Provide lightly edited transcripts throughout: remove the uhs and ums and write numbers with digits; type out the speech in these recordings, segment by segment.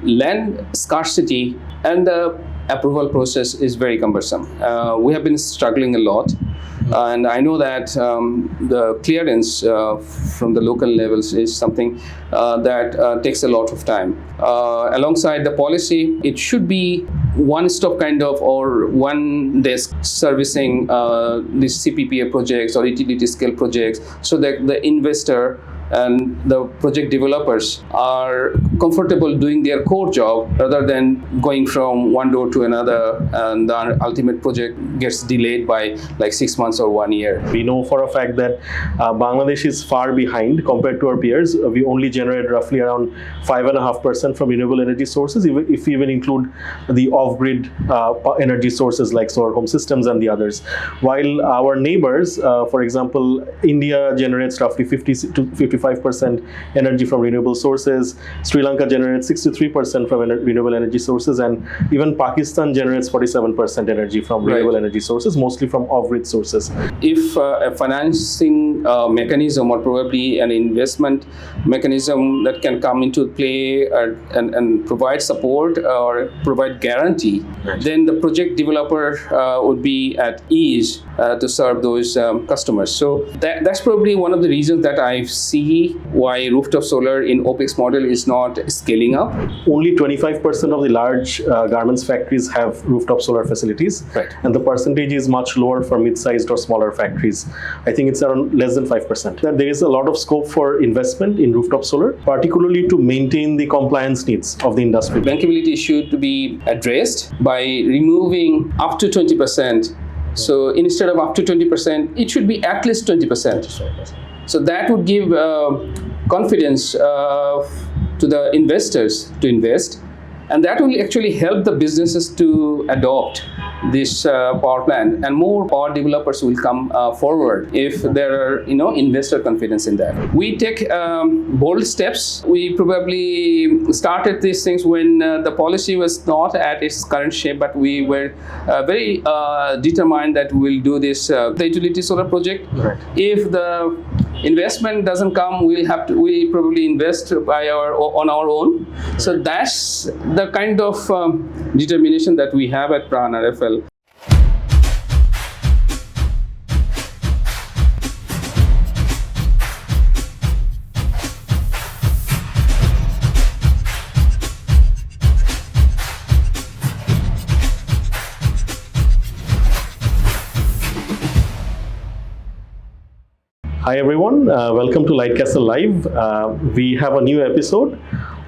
land scarcity and the approval process is very cumbersome. We have been struggling a lot. And I know that the clearance from the local levels is something that takes a lot of time. Alongside the policy, it should be one-stop kind of or one desk servicing these CPPA projects or utility scale projects, so that the investor and the project developers are comfortable doing their core job rather than going from one door to another, and the ultimate project gets delayed by like 6 months or 1 year. We know for a fact that Bangladesh is far behind compared to our peers. We only generate roughly around 5.5% from renewable energy sources, if we even include the off-grid energy sources like solar home systems and the others. While our neighbors, for example, India generates roughly 50 to 55% energy from renewable sources. Sri Lanka generates 63% from renewable energy sources, and even Pakistan generates 47% energy from renewable energy sources, mostly from off-grid sources. If a financing mechanism or probably an investment mechanism that can come into play and provide support or provide guarantee, then the project developer would be at ease to serve those customers. So that's probably one of the reasons that I see why rooftop solar in OPEX model is not scaling up. Only 25% of the large garments factories have rooftop solar facilities, and the percentage is much lower for mid-sized or smaller factories. I think it's around less than 5%. There is a lot of scope for investment in rooftop solar, particularly to maintain the compliance needs of the industry. Bankability issue to be addressed by removing up to 20%. So instead of up to 20%, it should be at least 20%. So that would give confidence to the investors to invest, and that will actually help the businesses to adopt this power plant, and more power developers will come forward if there are investor confidence in that. We take bold steps. We probably started these things when the policy was not at its current shape, but we were very determined that we'll do this the utility solar project. If the investment doesn't come, we'll probably invest on our own. So that's the kind of determination that we have at PRAN-RFL. Hi everyone, welcome to LightCastle Live. We have a new episode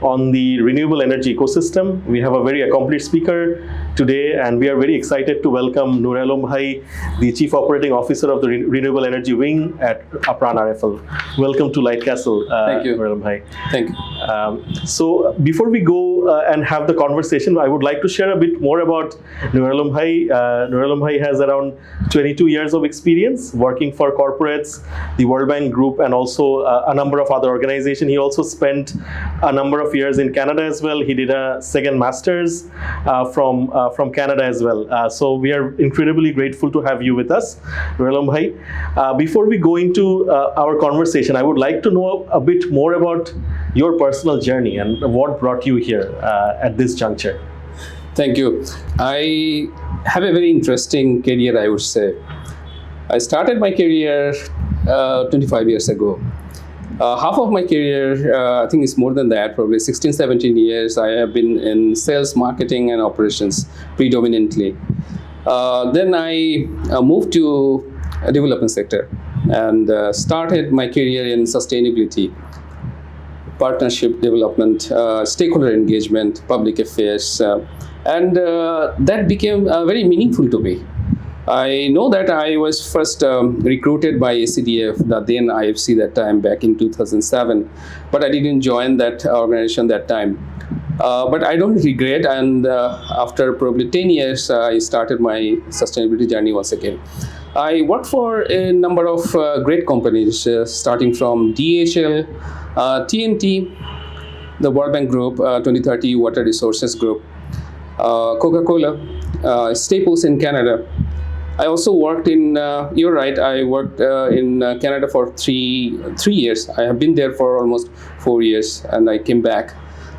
on the renewable energy ecosystem. We have a very accomplished speaker today, and we are very excited to welcome Nure Alam, the Chief Operating Officer of the Renewable Energy Wing at PRAN-RFL. Welcome to LightCastle. Thank you. Nure Alam. Thank you. So before we go and have the conversation, I would like to share a bit more about Nure Alam. Nure Alam has around 22 years of experience working for corporates, the World Bank Group, and also a number of other organizations. He also spent a number of years in Canada as well. He did a second master's from Canada as well. So we are incredibly grateful to have you with us, Nure Alam. Before we go into our conversation, I would like to know a bit more about your personal journey and what brought you here at this juncture. Thank you. I have a very interesting career, I would say. I started my career 25 years ago. Half of my career, I think it's more than that, probably 16, 17 years, I have been in sales, marketing, and operations predominantly. Then I moved to a development sector and started my career in sustainability, partnership development, stakeholder engagement, public affairs, and that became very meaningful to me. I know that I was first recruited by ACDF, the then IFC that time, back in 2007, but I didn't join that organization that time. But I don't regret, and after probably 10 years, I started my sustainability journey once again. I worked for a number of great companies, starting from DHL, TNT, the World Bank Group, 2030 Water Resources Group, Coca-Cola, Staples in Canada. I also worked in, you're right, I worked in Canada for three years. I have been there for almost 4 years, and I came back.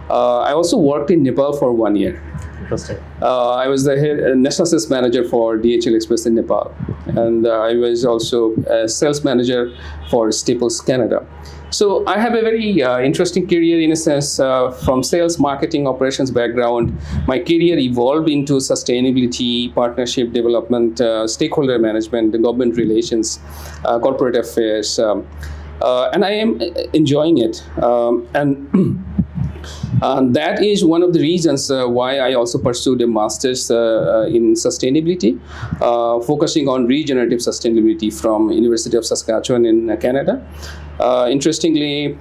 I also worked in Nepal for 1 year. Interesting. I was the national sales manager for DHL Express in Nepal, and I was also a sales manager for Staples Canada. So I have a very interesting career in a sense. From sales, marketing, operations background, my career evolved into sustainability, partnership development, stakeholder management, government relations, corporate affairs, and I am enjoying it. That is one of the reasons why I also pursued a master's in sustainability, focusing on regenerative sustainability from University of Saskatchewan in Canada. Interestingly,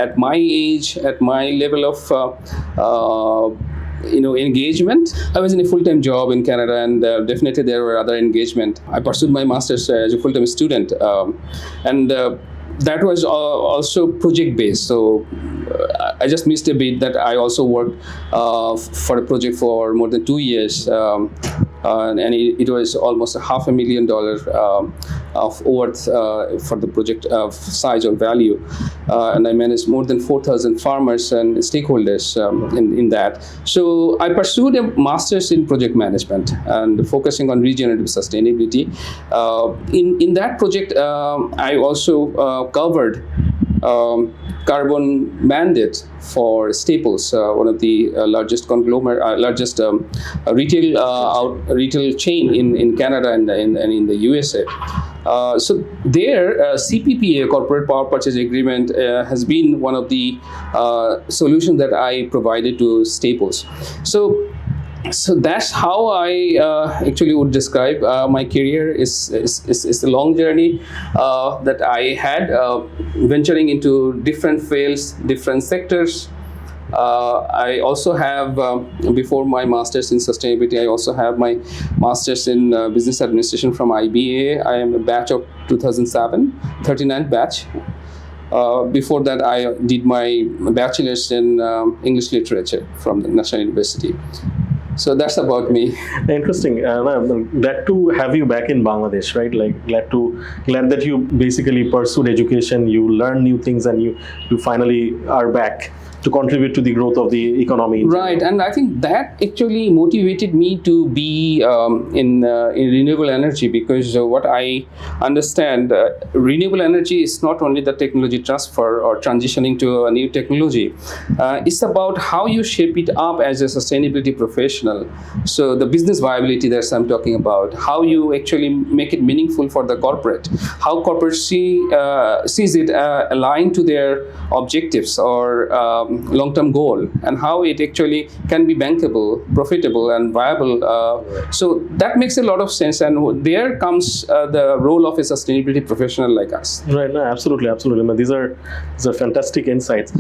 at my age, at my level of engagement, I was in a full-time job in Canada, and definitely there were other engagement. I pursued my master's as a full-time student, and that was also project-based. So I just missed a bit that I also worked for a project for more than 2 years, and it was almost $500,000 of worth for the project of size or value, and I managed more than 4,000 farmers and stakeholders in that. So I pursued a master's in project management and focusing on regenerative sustainability. In that project, I also covered carbon mandate for Staples, one of the largest retail chain in Canada and in the USA. So their CPPA, Corporate Power Purchase Agreement, has been one of the solutions that I provided to Staples. So that's how I actually would describe my career. Is a long journey that I had, venturing into different fields, different sectors. I also have, before my master's in sustainability, I also have my master's in business administration from IBA. I am a batch of 2007, 39th batch. Before that, I did my bachelor's in English literature from the National University. So that's about me. Interesting. I'm glad to have you back in Bangladesh, right? Like glad that you basically pursued education, you learn new things, and you finally are back to contribute to the growth of the economy. Right, and I think that actually motivated me to be in renewable energy, because what I understand, renewable energy is not only the technology transfer or transitioning to a new technology. It's about how you shape it up as a sustainability professional. So the business viability that I'm talking about, how you actually make it meaningful for the corporate, how corporate sees it aligned to their objectives or long-term goal, and how it actually can be bankable, profitable, and viable. So that makes a lot of sense, and there comes the role of a sustainability professional like us. Right, no, absolutely. These are fantastic insights.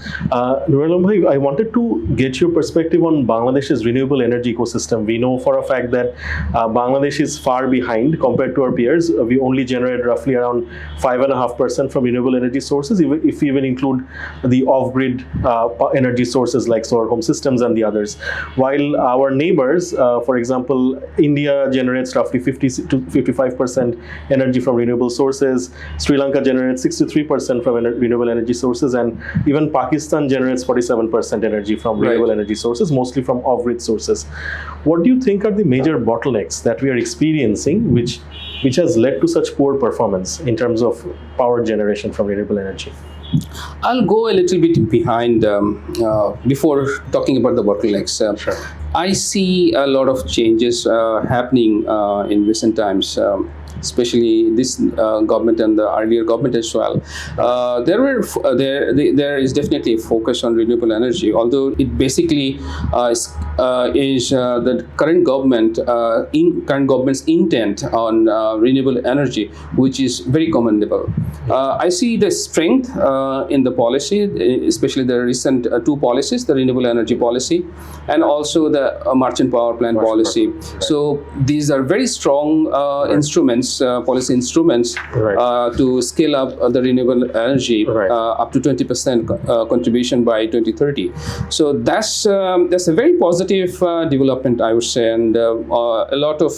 Nure Alam bhai, I wanted to get your perspective on Bangladesh's renewable energy ecosystem. We know for a fact that Bangladesh is far behind compared to our peers. We only generate roughly around 5.5% from renewable energy sources, if we even include the off-grid energy sources like solar home systems and the others. While our neighbors, for example, India generates roughly 50 to 55% energy from renewable sources, Sri Lanka generates 63% from renewable energy sources, and even Pakistan generates 47% energy from renewable energy sources, mostly from off-grid sources. What do you think are the major bottlenecks that we are experiencing, which has led to such poor performance in terms of power generation from renewable energy? I'll go a little bit behind before talking about the bottlenecks. Sure. I see a lot of changes happening in recent times, especially this government and the earlier government as well. There is definitely a focus on renewable energy, although it basically is the current government's intent on renewable energy, which is very commendable. I see the strength in the policy, especially the recent two policies, the renewable energy policy and also the merchant power plant policy. Right. So these are very strong instruments, policy instruments, to scale up the renewable energy up to 20% contribution by 2030. So that's a very positive development, I would say, and a lot of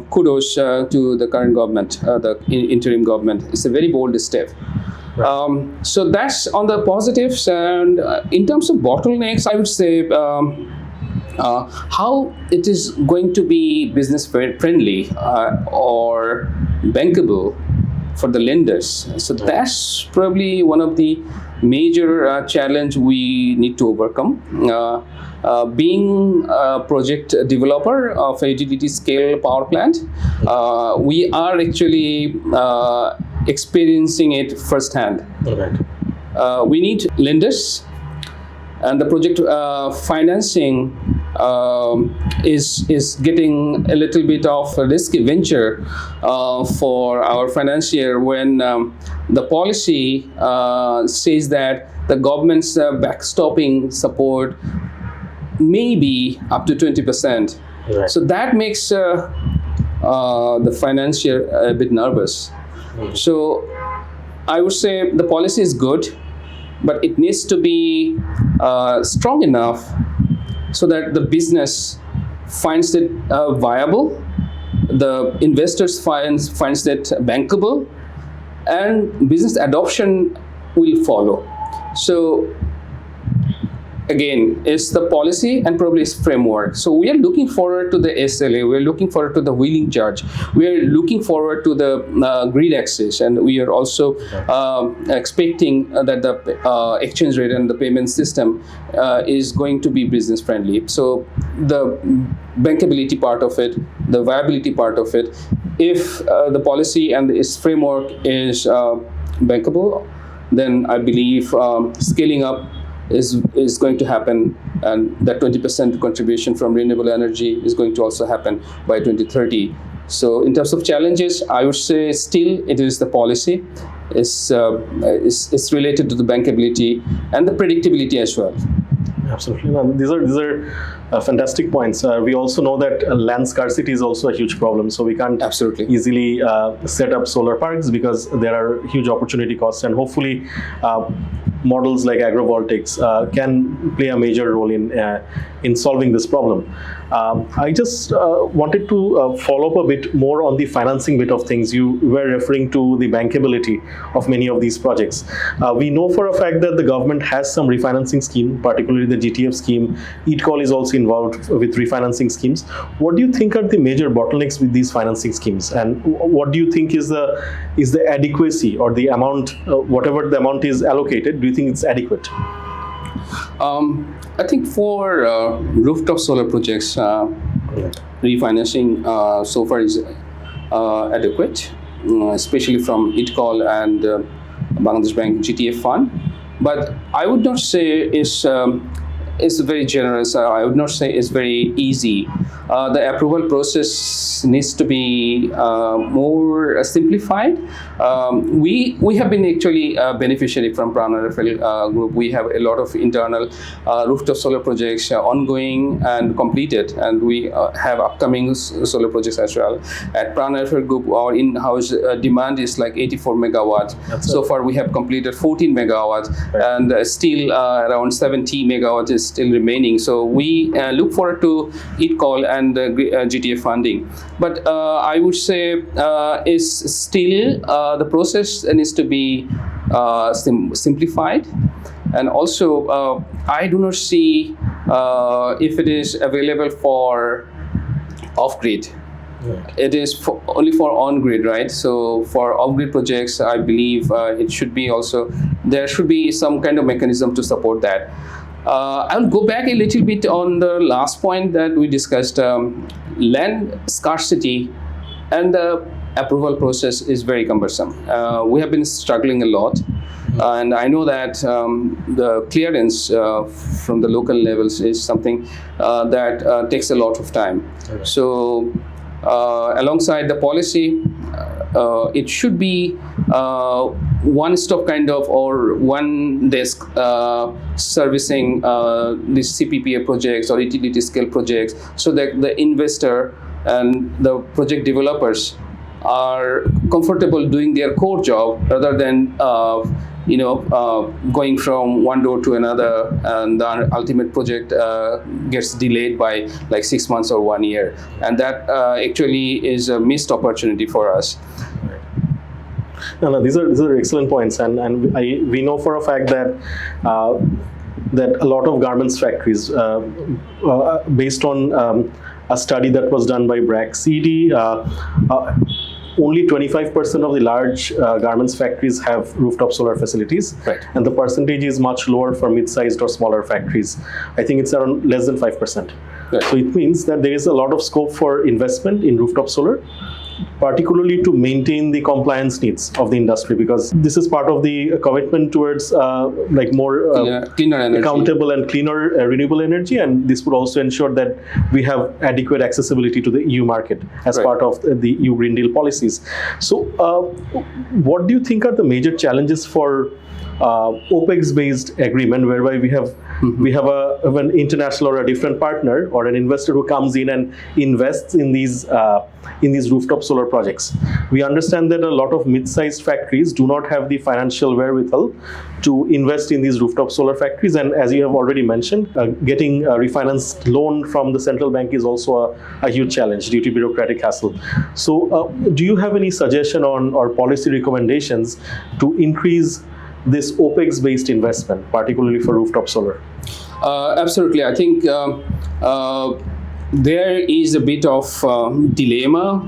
kudos to the current government, the interim government. It's a very bold step. So that's on the positives. And in terms of bottlenecks, I would say how it is going to be business friendly or bankable for the lenders. So that's probably one of the major challenge we need to overcome. Being a project developer of a utility scale power plant, we are actually experiencing it firsthand. We need lenders, and the project financing is getting a little bit of a risky venture for our financier when the policy says that the government's backstopping support may be up to 20%. Right. So that makes the financier a bit nervous. So I would say the policy is good, but it needs to be strong enough so that the business finds it viable, the investors finds it bankable, and business adoption will follow. So again, it's the policy and probably its framework. So we are looking forward to the SLA, we are looking forward to the wheeling charge, we are looking forward to the grid access, and we are also expecting that the exchange rate and the payment system is going to be business friendly. So the bankability part of it, the viability part of it, if the policy and its framework is bankable, then I believe scaling up is going to happen, and that 20% contribution from renewable energy is going to also happen by 2030. So in terms of challenges, I would say still it is the policy. It's related to the bankability and the predictability as well. Absolutely. No, these are fantastic points. We also know that land scarcity is also a huge problem. So we can't Absolutely. easily set up solar parks because there are huge opportunity costs, and hopefully models like agrovoltaics can play a major role in solving this problem. I just wanted to follow up a bit more on the financing bit of things. You were referring to the bankability of many of these projects. We know for a fact that the government has some refinancing scheme, particularly the GTF scheme. EATCOL is also involved with refinancing schemes. What do you think are the major bottlenecks with these financing schemes, and what do you think is the adequacy or the amount, whatever the amount is allocated? Do you think it's adequate? I think for rooftop solar projects, refinancing so far is adequate, especially from EATCOL and Bangladesh Bank GTF fund. But I would not say it's very generous. I would not say it's very easy. The approval process needs to be more simplified. We have been actually a beneficiary from PRAN-RFL group. We have a lot of internal rooftop solar projects ongoing and completed, and we have upcoming solar projects as well. At PRAN-RFL group, our in-house demand is like 84 megawatts. So far, we have completed 14 megawatts, and still around 70 megawatts is still remaining. So we look forward to EATCOL and GTF funding. But I would say is still the process needs to be simplified. And also, I do not see if it is available for off-grid. Right. It is only for on-grid, right? So for off-grid projects, I believe it should be also, there should be some kind of mechanism to support that. I'll go back a little bit on the last point that we discussed. Land scarcity and the approval process is very cumbersome. We have been struggling a lot. And I know that the clearance from the local levels is something that takes a lot of time. Okay. So alongside the policy, it should be one-stop kind of or one desk servicing these CPPA projects or utility scale projects, so that the investor and the project developers are comfortable doing their core job rather than going from one door to another, and the ultimate project gets delayed by like 6 months or 1 year, and that actually is a missed opportunity for us. No, these are excellent points, and we know for a fact that that a lot of garments factories, based on a study that was done by BRAC CD, only 25% of the large garments factories have rooftop solar facilities, Right. and the percentage is much lower for mid-sized or smaller factories. I think it's around less than 5%. Right. So it means that there is a lot of scope for investment in rooftop solar, particularly to maintain the compliance needs of the industry, because this is part of the commitment towards like more Cleaner energy. accountable and cleaner renewable energy, and this would also ensure that we have adequate accessibility to the EU market as Right. part of the EU Green Deal policies. So what do you think are the major challenges for OPEX-based agreement, whereby we have an international or a different partner or an investor who comes in and invests in these rooftop solar projects? We understand that a lot of mid-sized factories do not have the financial wherewithal to invest in these rooftop solar factories, and as you have already mentioned, getting a refinanced loan from the central bank is also a huge challenge due to bureaucratic hassle. So do you have any suggestion on or policy recommendations to increase this OPEX-based investment, particularly for rooftop solar? Absolutely. I think there is a bit of dilemma,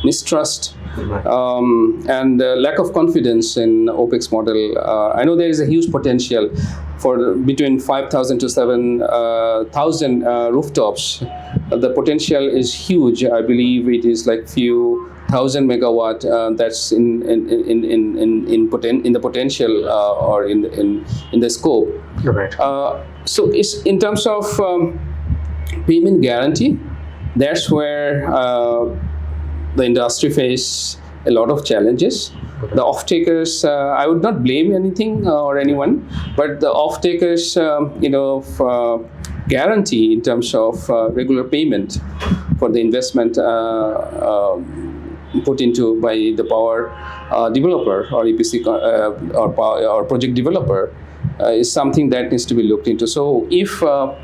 mistrust, and lack of confidence in OPEX model. I know there is a huge potential for between 5,000 to 7,000 rooftops. The potential is huge. I believe it is like few thousand megawatt. That's in the potential or in the scope. Right. So it's in terms of payment guarantee. That's where the industry face a lot of challenges. The off-takers, I would not blame anything or anyone, but the off-takers, guarantee in terms of regular payment for the investment put into by the power developer or EPC or project developer is something that needs to be looked into. So if a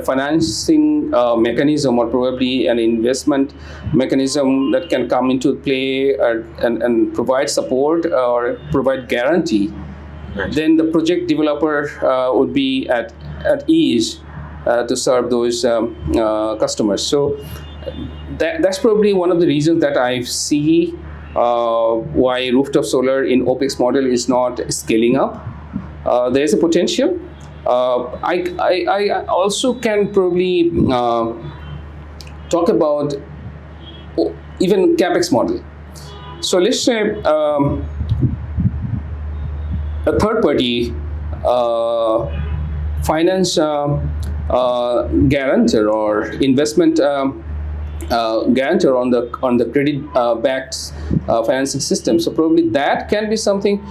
financing mechanism or probably an investment mechanism that can come into play and provide support or provide guarantee, Right. then the project developer would be at ease to serve those customers. So that's probably one of the reasons that I see why rooftop solar in OPEX model is not scaling up. There is a potential. I also can probably talk about even CapEx model. So let's say a third party finance guarantor or investment guarantor on the credit backed financing system. So probably that can be something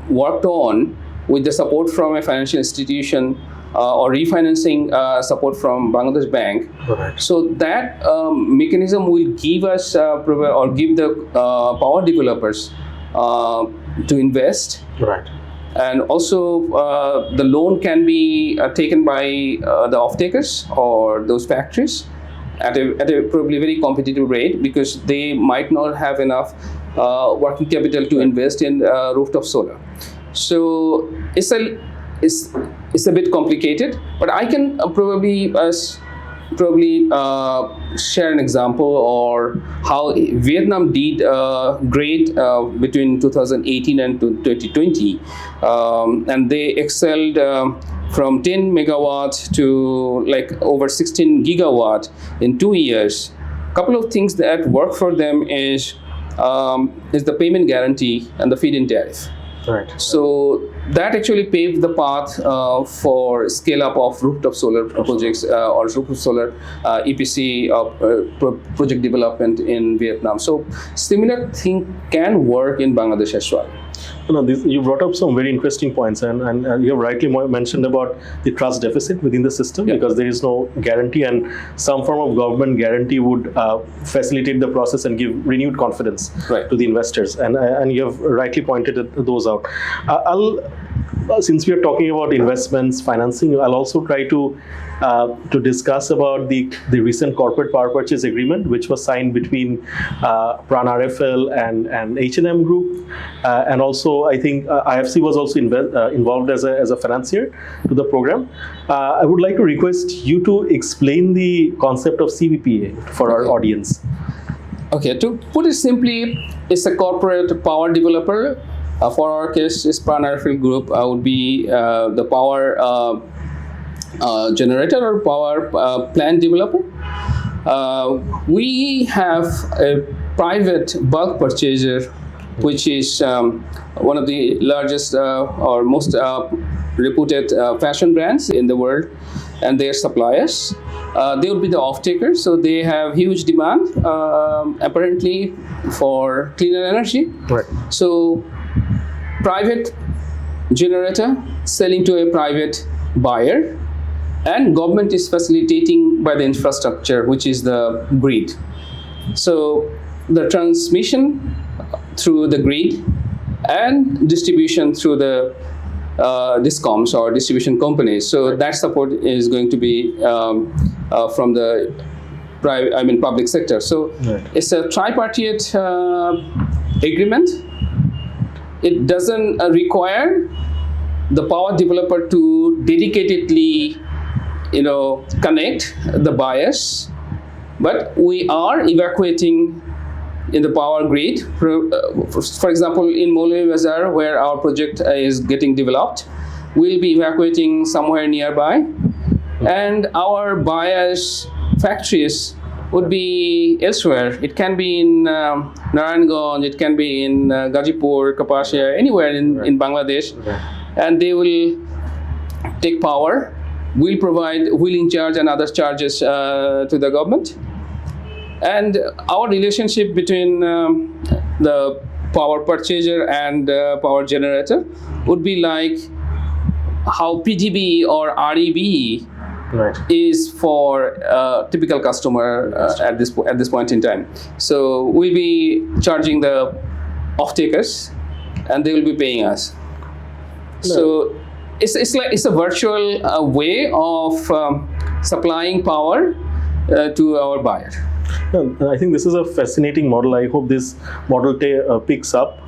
worked on with the support from a financial institution or refinancing support from Bangladesh Bank. Right. So that mechanism will give us or give the power developers to invest. Right. And also the loan can be taken by the off-takers or those factories at a probably very competitive rate, because they might not have enough working capital to invest in rooftop solar. So it's a bit complicated, but I can probably share an example or how Vietnam did great between 2018 and 2020, and they excelled from 10 megawatt to like over 16 gigawatt in 2 years. Couple of things that work for them is the payment guarantee and the feed-in tariff. Right. So that actually paved the path for scale up of rooftop solar projects or rooftop solar EPC project development in Vietnam. So similar thing can work in Bangladesh as well. You brought up some very interesting points, and you have rightly mentioned about the trust deficit within the system, Yeah. because there is no guarantee, and some form of government guarantee would facilitate the process and give renewed confidence Right. to the investors, and you have rightly pointed those out. I'll since we are talking about investments, financing, I'll also try to discuss about the recent corporate power purchase agreement, which was signed between PRAN-RFL and H&M Group, and also I think IFC was also involved as a financier to the program. I would like to request you to explain the concept of CPPA for our audience. Okay, to put it simply, it's a corporate power developer. For our case, this PRAN-RFL group would be the power generator or power plant developer. We have a private bulk purchaser, which is one of the largest or most reputed fashion brands in the world, and their suppliers. They would be the off-takers, so they have huge demand apparently for cleaner energy. Right. So private generator selling to a private buyer, and government is facilitating by the infrastructure, which is the grid. So the transmission through the grid and distribution through the discoms or distribution companies. So that support is going to be from the public sector. So it's a tripartite agreement. It doesn't require the power developer to dedicatedly, connect the buyers, but we are evacuating in the power grid. For example, in Molvi Bazar, where our project is getting developed, we'll be evacuating somewhere nearby, and our buyers' factories would be elsewhere. It can be in Narayanganj, it can be in Gazipur, Kapasia, anywhere in Bangladesh, and they will take power. We'll provide wheeling charge and other charges to the government. And our relationship between the power purchaser and power generator would be like how PGB or REB is for a typical customer at this point in time. So we'll be charging the off-takers, and they will be paying us. So it's a virtual way of supplying power to our buyer. I think this is a fascinating model. I hope this model picks up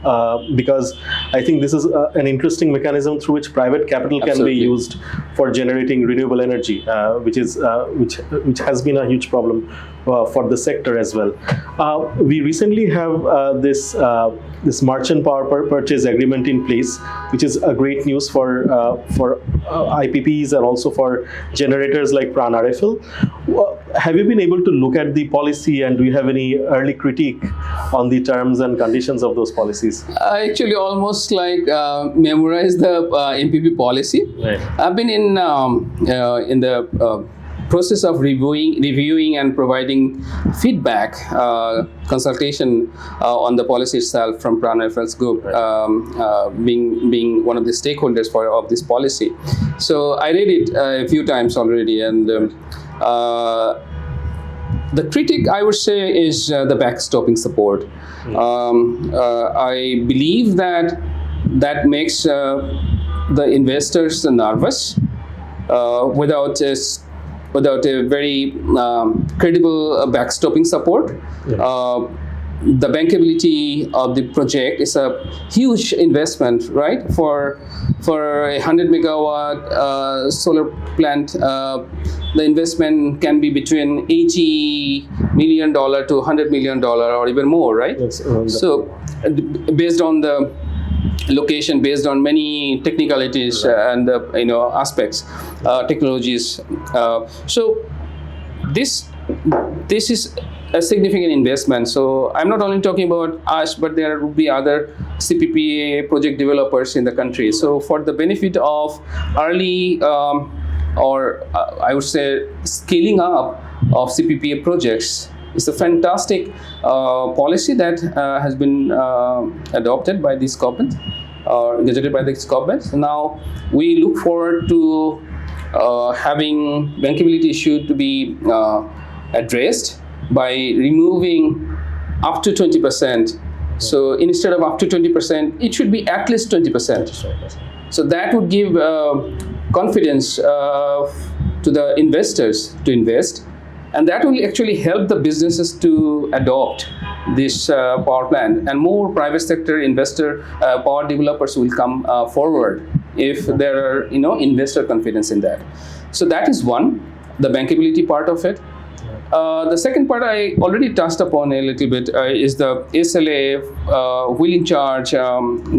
because I think this is an interesting mechanism through which private capital can be used for generating renewable energy, which has been a huge problem for the sector as well. We recently have this merchant power purchase agreement in place, which is a great news for IPPs and also for generators like PRAN-RFL. Have you been able to look at the policy, and do you have any early critique on the terms and conditions of those policies? I actually almost memorized the MPP policy. Right. I've been in the process of reviewing and providing feedback, consultation on the policy itself from PRAN-RFL's group, being one of the stakeholders of this policy. So I read it a few times already, and the critique, I would say, is the backstopping support. I believe that makes the investors nervous without a very credible backstopping support. The bankability of the project is a huge investment, right? For a 100 megawatt solar plant, the investment can be between $80 million to $100 million or even more, right? So based on the location, based on many technicalities and aspects, technologies. So this is a significant investment. So I'm not only talking about us, but there will be other CPPA project developers in the country. So for the benefit of early or I would say scaling up of CPPA projects, it's a fantastic policy that has been adopted by this government or gazetted by this government. Now we look forward to having bankability issue to be addressed by removing up to 20%. So instead of up to 20%, it should be at least 20%. So that would give confidence to the investors to invest, and that will actually help the businesses to adopt this power plant, and more private sector investor power developers will come forward if there are investor confidence in that. So that is one, the bankability part of it. The second part I already touched upon a little bit is the SLA, wheeling charge,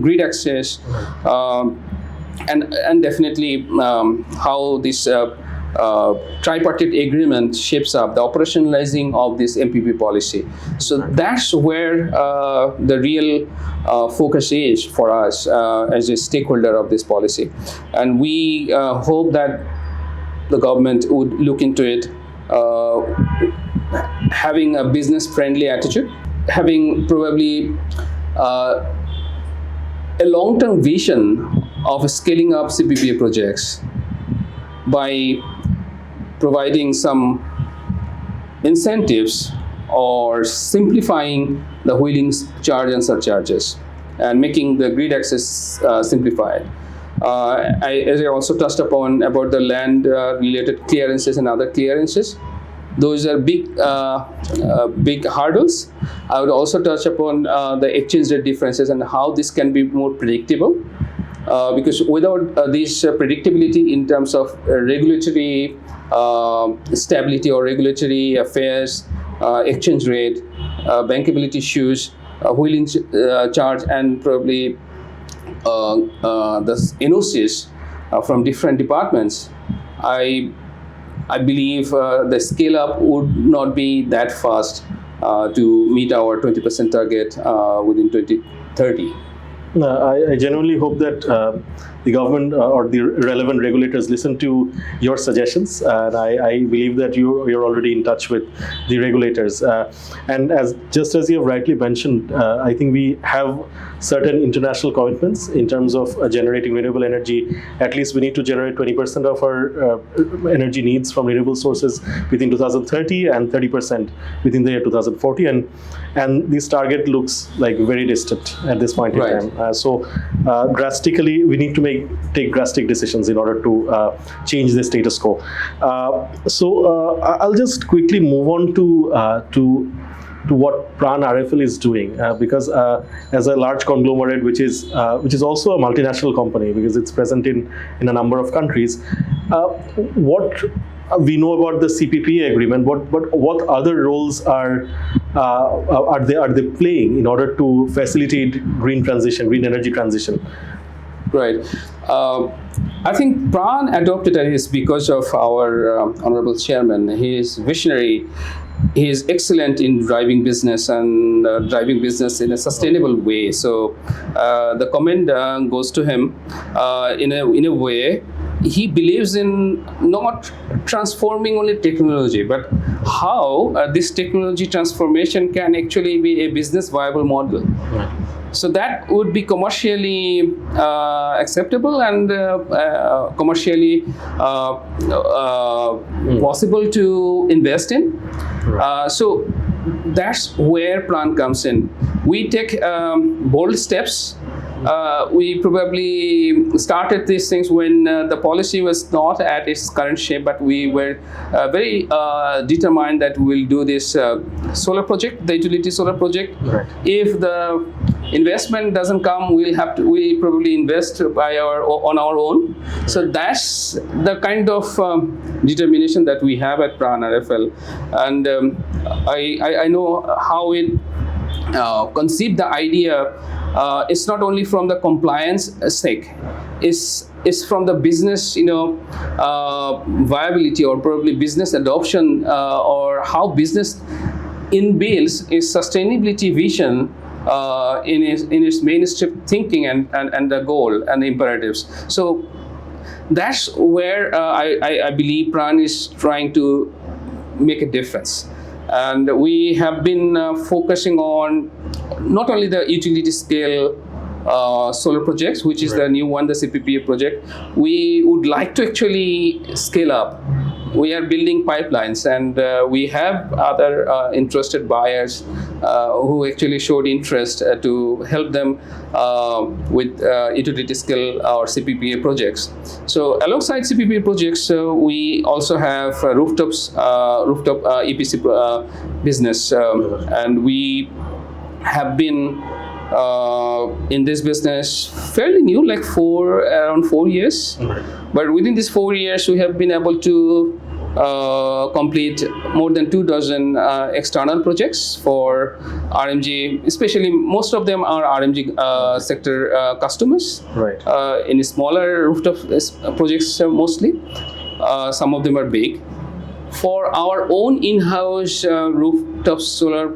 grid access, and definitely how this tripartite agreement shapes up the operationalizing of this MPP policy. So that's where the real focus is for us as a stakeholder of this policy. And we hope that the government would look into it, having a business-friendly attitude, having probably a long-term vision of scaling up CPPA projects by providing some incentives or simplifying the wheeling charge and surcharges and making the grid access simplified. As I also touched upon about the land related clearances and other clearances, those are big hurdles. I would also touch upon the exchange rate differences and how this can be more predictable, because without this predictability in terms of regulatory stability or regulatory affairs, exchange rate, bankability issues, wheeling charge, and probably the NOCs from different departments, I believe the scale up would not be that fast to meet our 20% target within 2030. I genuinely hope that the government or the relevant regulators listen to your suggestions, and I believe that you're already in touch with the regulators. And just as you have rightly mentioned, I think we have certain international commitments in terms of generating renewable energy. At least we need to generate 20% of our energy needs from renewable sources within 2030 and 30% within the year 2040. And this target looks like very distant at this point in time. So drastically, we need to take drastic decisions in order to change the status quo. So I'll just quickly move on to what PRAN-RFL is doing, because as a large conglomerate, which is also a multinational company because it's present in a number of countries, what we know about the CPPA agreement, what other roles are they playing in order to facilitate green energy transition? Right. I think PRAN adopted this because of our honorable chairman. He is visionary. He is excellent in driving business and driving business in a sustainable way. So the comment goes to him in a way. He believes in not transforming only technology, but how this technology transformation can actually be a business viable model. Right. So that would be commercially acceptable and commercially possible to invest in. So that's where PRAN comes in. We take bold steps. We probably started these things when the policy was not at its current shape, but we were very determined that we'll do this solar project, the utility solar project. Right. If the investment doesn't come, we'll probably invest on our own. So that's the kind of determination that we have at PRAN-RFL, and I know how it conceived the idea. It's not only from the compliance sake, it's from the business viability or probably business adoption, or how business inbuilds a sustainability vision in its mainstream thinking and the goal and the imperatives. So that's where I believe PRAN is trying to make a difference. And we have been focusing on not only the utility scale solar projects, which is the new one, the CPPA project. We would like to actually scale up we are building pipelines, and we have other interested buyers who actually showed interest to help them with utility scale or CPPA projects. So alongside CPPA projects, we also have rooftop EPC business, and we have been in this business fairly new, like around 4 years. But within these 4 years, we have been able to complete more than 24 external projects for RMG. Especially, most of them are RMG sector customers. Right. In smaller rooftop projects mostly. Some of them are big. For our own in-house rooftop solar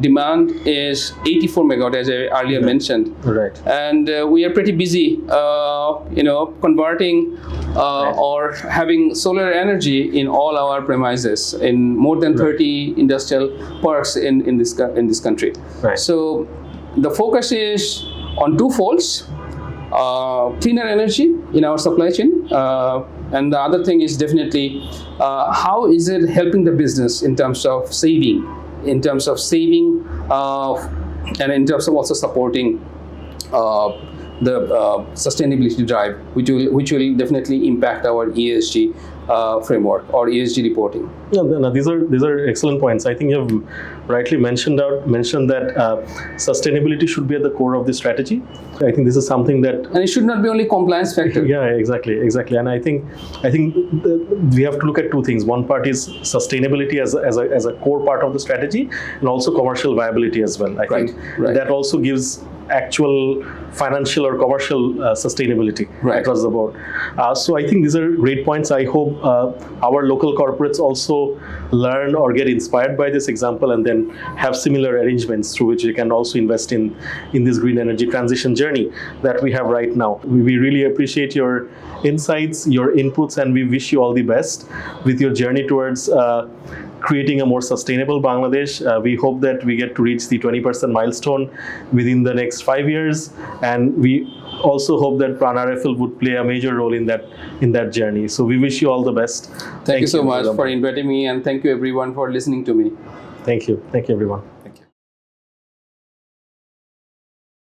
demand is 84 megawatt, as I earlier mentioned. Right. And we are pretty busy, converting or having solar energy in all our premises in more than 30 industrial parks in this country. Right. So the focus is on two folds: cleaner energy in our supply chain. And the other thing is definitely how is it helping the business in terms of saving, and in terms of also supporting the sustainability drive, which will definitely impact our ESG framework or ESG reporting. Yeah, no, these are excellent points. I think you have rightly mentioned that sustainability should be at the core of the strategy. I think this is something that, and it should not be only compliance factor. Yeah, exactly. And I think we have to look at two things. One part is sustainability as a core part of the strategy, and also commercial viability as well. I think that also gives actual financial or commercial sustainability across the board. So I think these are great points. I hope our local corporates also learn or get inspired by this example, and then have similar arrangements through which they can also invest in this green energy transition journey that we have right now. We really appreciate your insights, your inputs, and we wish you all the best with your journey towards creating a more sustainable Bangladesh. We hope that we get to reach the 20% milestone within the next 5 years, and we also hope that PRAN-RFL would play a major role in that journey. So we wish you all the best. Thank you so much for inviting me, and thank you everyone for listening to me. Thank you everyone.